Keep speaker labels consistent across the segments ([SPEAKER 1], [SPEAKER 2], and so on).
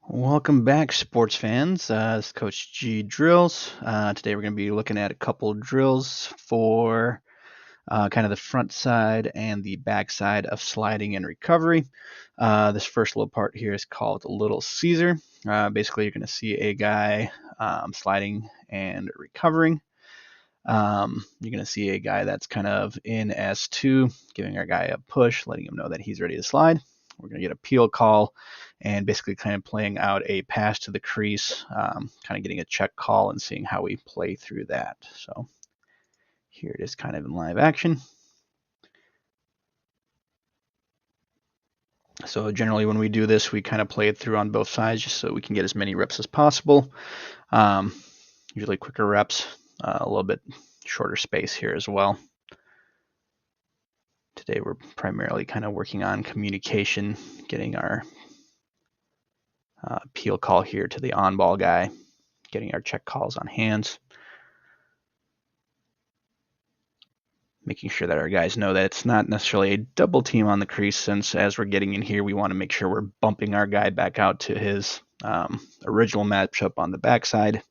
[SPEAKER 1] Welcome back, sports fans. This is Coach G Drills. Today we're going to be looking at a couple drills for kind of the front side and the back side of sliding and recovery. This first little part here is called Little Caesar. Basically, you're going to see a guy sliding and recovering. You're going to see a guy that's kind of in S2, giving our guy a push, letting him know that he's ready to slide. We're going to get a peel call and basically kind of playing out a pass to the crease, kind of getting a check call and seeing how we play through that. So here it is kind of in live action. So generally when we do this, we kind of play it through on both sides just so we can get as many reps as possible. Usually quicker reps, a little bit shorter space here as well. Today we're primarily kind of working on communication, getting our peel call here to the on-ball guy, getting our check calls on hands, making sure that our guys know that it's not necessarily a double team on the crease, since as we're getting in here, we want to make sure we're bumping our guy back out to his original matchup on the backside.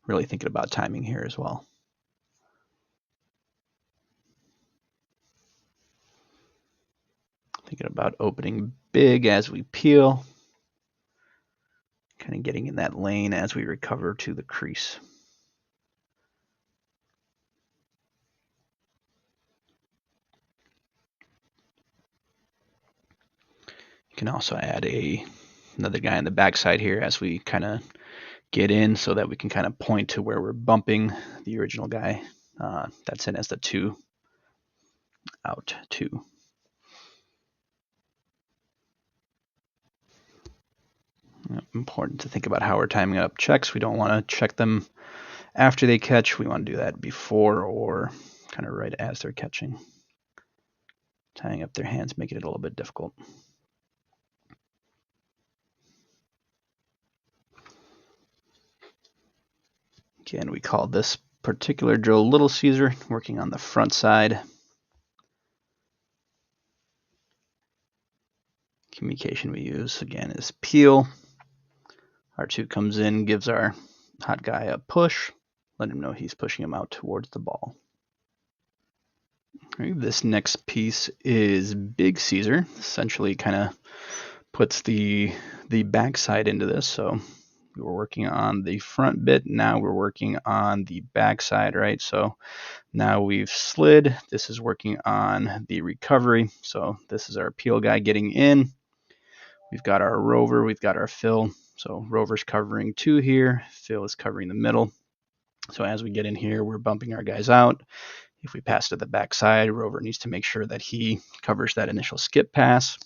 [SPEAKER 1] Really thinking about timing here as well. Thinking about opening big as we peel, kind of getting in that lane as we recover to the crease. You can also add another guy on the backside here as we kind of get in, so that we can kind of point to where we're bumping the original guy that's in as the 2 out 2. Important to think about how we're timing up checks. We don't want to check them after they catch. We want to do that before or kind of right as they're catching. Tying up their hands, making it a little bit difficult. Again, we call this particular drill Little Caesar, working on the front side. Communication we use, again, is peel. R2 comes in, gives our hot guy a push, let him know he's pushing him out towards the ball. Right, this next piece is Big Caesar. Essentially kind of puts the backside into this. So we were working on the front bit, now we're working on the backside, right? So now we've slid. This is working on the recovery. So this is our peel guy getting in. We've got our rover, we've got our fill. So rover's covering 2 here, fill is covering the middle. So as we get in here, we're bumping our guys out. If we pass to the backside, rover needs to make sure that he covers that initial skip pass.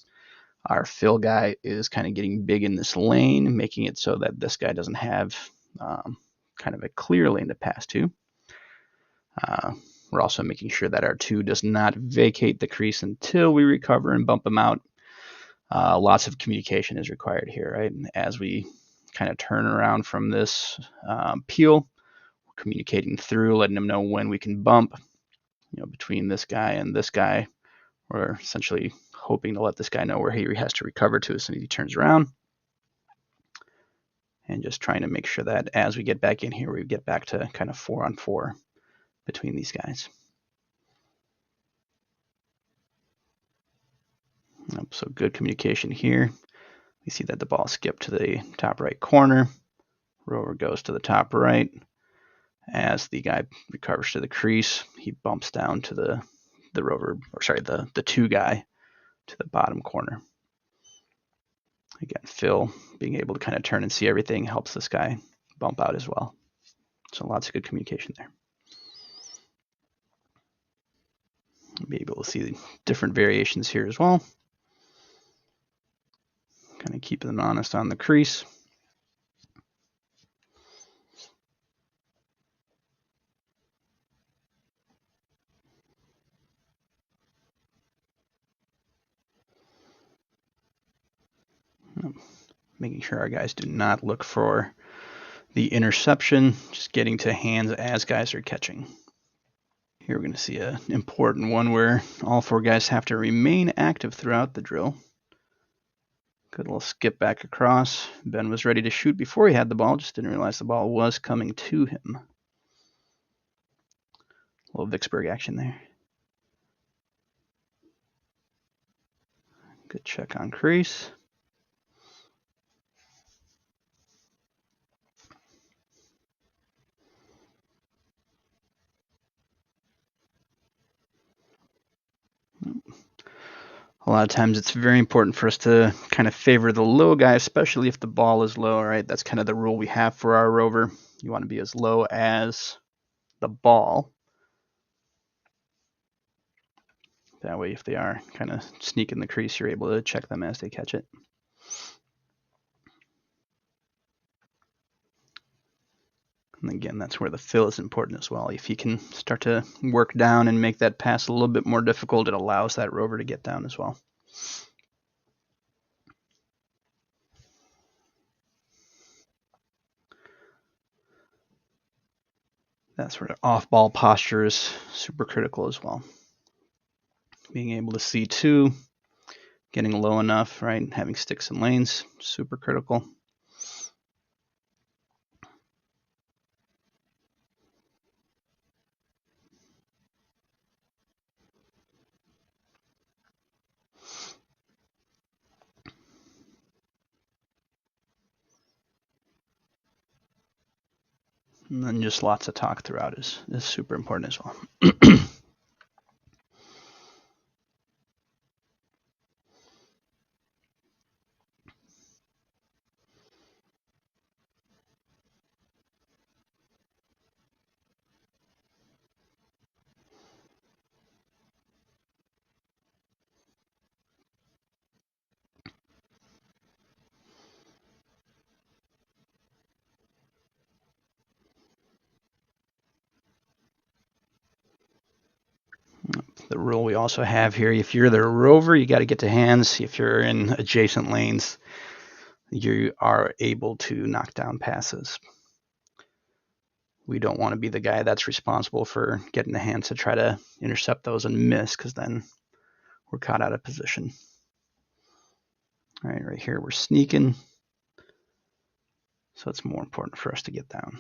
[SPEAKER 1] Our fill guy is kind of getting big in this lane, making it so that this guy doesn't have kind of a clear lane to pass to. We're also making sure that our 2 does not vacate the crease until we recover and bump him out. Lots of communication is required here, right? And as we kind of turn around from this peel, we're communicating through, letting them know when we can bump. Between this guy and this guy, we're essentially hoping to let this guy know where he has to recover to as soon as he turns around. And just trying to make sure that as we get back in here, we get back to kind of 4-on-4 between these guys. So good communication here. We see that the ball skipped to the top right corner. Rover goes to the top right. As the guy recovers to the crease, he bumps down to the rover, or sorry, the 2 guy to the bottom corner. Again, Phil being able to kind of turn and see everything helps this guy bump out as well. So lots of good communication there. Be able to see different variations here as well. Kind of keeping them honest on the crease. Making sure our guys do not look for the interception, just getting to hands as guys are catching. Here we're going to see an important one where all 4 guys have to remain active throughout the drill. Good little skip back across. Ben was ready to shoot before he had the ball, just didn't realize the ball was coming to him. A little Vicksburg action there. Good check on Crease. A lot of times it's very important for us to kind of favor the low guy, especially if the ball is low, right? That's kind of the rule we have for our rover. You want to be as low as the ball. That way, if they are kind of sneaking the crease, you're able to check them as they catch it. And again, that's where the fill is important as well. If you can start to work down and make that pass a little bit more difficult, it allows that rover to get down as well. That's where off-ball posture is super critical as well. Being able to see two, getting low enough, right? Having sticks and lanes, super critical. And then just lots of talk throughout is super important as well. The rule we also have here, if you're the rover, you got to get to hands. If you're in adjacent lanes, you are able to knock down passes. We don't want to be the guy that's responsible for getting the hands to try to intercept those and miss, because then we're caught out of position. All right, right here we're sneaking, so it's more important for us to get down.